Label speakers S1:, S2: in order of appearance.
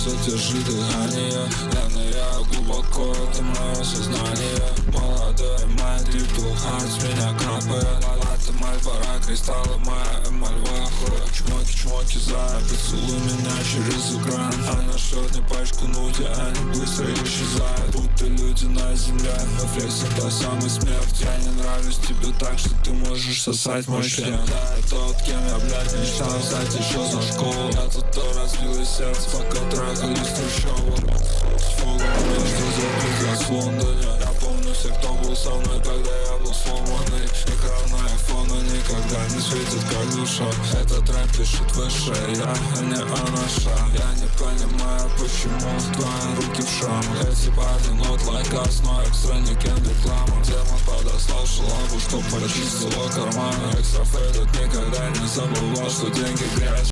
S1: задержи дыхание. Я глубоко, это мое сознание. Молодой май, deep to heart, с меня капает. Латте, Мальборо, кристаллы, моя эмаль выходит. Чмоки за поцелуй меня через экран. Она шлет мне пачку нути, они быстро исчезают. Будто люди на земле, рефлекс до самой смерти. Я не нравлюсь тебе так, что ты можешь сосать мой член. Да, я тот, кем я, блядь, мечтал стать еще за школу. Я тут то разбилось сердце, пока трахали с трущобом. С фогом между запрет в Лондоне. Я помню всех, кто был со мной, когда я был сломанный. Экран на айфона никогда не светит, как душа. Этот рэп пишет выше, я, а не Анаша. Я не понимаю, почему твои руки в шрамах. Эти парни not like us, но экстра не Кендрик Ламар. Демон подослал шелапу, чтоб почистила карманы. Экстра фейдот никогда не забывал, что деньги грязь.